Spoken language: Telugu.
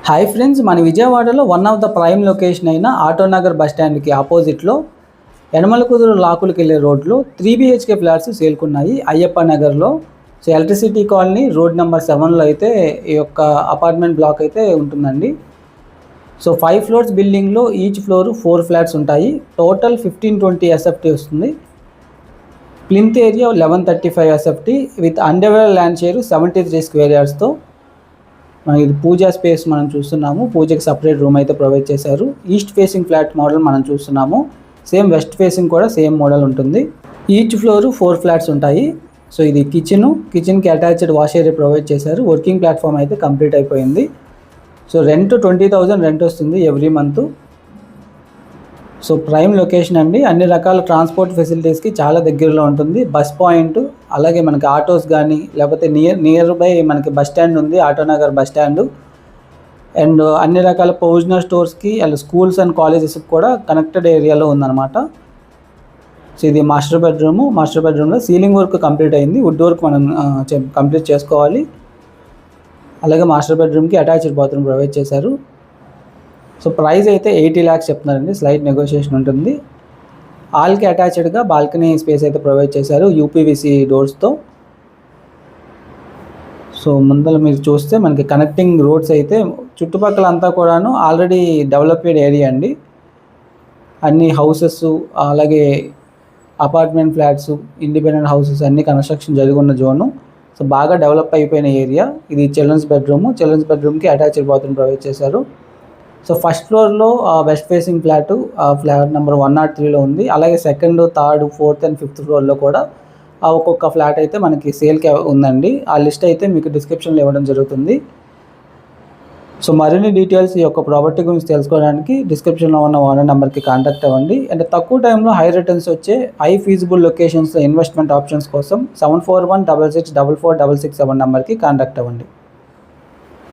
హాయ్ ఫ్రెండ్స్, మన విజయవాడలో one of the prime location అయిన ఆటోనగర్ బస్ స్టాండ్కి ఆపోజిట్లో యనమల కుదురు లాకులకి వెళ్ళే రోడ్లో 3 BHK ఫ్లాట్స్ సేల్కున్నాయి అయ్యప్ప నగర్లో. So electricity colony road number 7లో అయితే ఈ యొక్క అపార్ట్మెంట్ బ్లాక్ అయితే ఉంటుందండి. సో 5 ఫ్లోర్స్ బిల్డింగ్లో ఈచ్ ఫ్లోర్ 4 ఫ్లాట్స్ ఉంటాయి. టోటల్ 1520 SFT వస్తుంది. Plinth area 1135 SFT with undeveloped land share 73 square యార్డ్స్తో. మనం ఇది పూజా స్పేస్ మనం చూస్తున్నాము. పూజకి సపరేట్ రూమ్ అయితే ప్రొవైడ్ చేశారు. ఈస్ట్ ఫేసింగ్ ఫ్లాట్ మోడల్ మనం చూస్తున్నాము. సేమ్ వెస్ట్ ఫేసింగ్ కూడా సేమ్ మోడల్ ఉంటుంది. ఈచ్ ఫ్లోర్ 4 ఫ్లాట్స్ ఉంటాయి. సో ఇది కిచెన్కి అటాచ్డ్ వాష్ ఏరియా ప్రొవైడ్ చేశారు. వర్కింగ్ ప్లాట్ఫామ్ అయితే కంప్లీట్ అయిపోయింది. సో రెంట్ 20,000 రెంట్ వస్తుంది every month. So prime location అండి. అన్ని రకాల ట్రాన్స్పోర్ట్ ఫెసిలిటీస్కి చాలా దగ్గరలో ఉంటుంది. బస్ పాయింట్, అలాగే మనకి ఆటోస్ కానీ లేకపోతే నియర్ బై మనకి బస్ స్టాండ్ ఉంది, ఆటోనగర్ బస్ స్టాండ్. అండ్ అన్ని రకాల ప్రొవిజనల్ స్టోర్స్కి అండ్ స్కూల్స్ అండ్ కాలేజెస్కి కూడా కనెక్టెడ్ ఏరియాలో ఉందన్నమాట. సో ఇది మాస్టర్ బెడ్రూమ్లో సీలింగ్ వర్క్ కంప్లీట్ అయింది. వుడ్ వర్క్ మనం కంప్లీట్ చేసుకోవాలి. అలాగే మాస్టర్ బెడ్రూమ్కి అటాచ్డ్ బాత్రూమ్ ప్రొవైడ్ చేశారు. సో ప్రైస్ అయితే 80 lakhs చెప్తున్నారండి. స్లైట్ నెగోషియేషన్ ఉంటుంది. ఆల్కి అటాచ్డ్గా బాల్కనీ స్పేస్ అయితే ప్రొవైడ్ చేశారు UPVC డోర్స్తో. సో ముందర మీరు చూస్తే మనకి కనెక్టింగ్ రోడ్స్ అయితే చుట్టుపక్కల అంతా కూడాను ఆల్రెడీ డెవలప్డ్ ఏరియా అండి. అన్ని హౌసెస్, అలాగే అపార్ట్మెంట్ ఫ్లాట్స్, ఇండిపెండెంట్ హౌసెస్ అన్ని కన్స్ట్రక్షన్ జరిగి ఉన్న జోను. సో బాగా డెవలప్ అయిపోయిన ఏరియా. ఇది చిల్డ్రన్స్ బెడ్రూమ్కి అటాచ్డ్ బాత్రూమ్ ప్రొవైడ్ చేశారు. సో ఫస్ట్ ఫ్లోర్లో వెస్ట్ ఫేసింగ్ ఫ్లాట్ నెంబర్ 103లో ఉంది. అలాగే second, third, fourth and fifth ఫ్లోర్లో కూడా ఒక్కొక్క ఫ్లాట్ అయితే మనకి సేల్కి ఉందండి. ఆ లిస్ట్ అయితే మీకు డిస్క్రిప్షన్లో ఇవ్వడం జరుగుతుంది. సో మరిన్ని డీటెయిల్స్ ఈ యొక్క ప్రాపర్టీ గురించి తెలుసుకోవడానికి డిస్క్రిప్షన్లో ఉన్న ఓనర్ నెంబర్కి కాంటాక్ట్ అవ్వండి. అండ్ తక్కువ టైంలో హై రిటర్న్స్ వచ్చే హై ఫీజిబుల్ లొకేషన్స్లో ఇన్వెస్ట్మెంట్ ఆప్షన్స్ కోసం 7416644667 నెంబర్కి కాంటాక్ట్ అవ్వండి.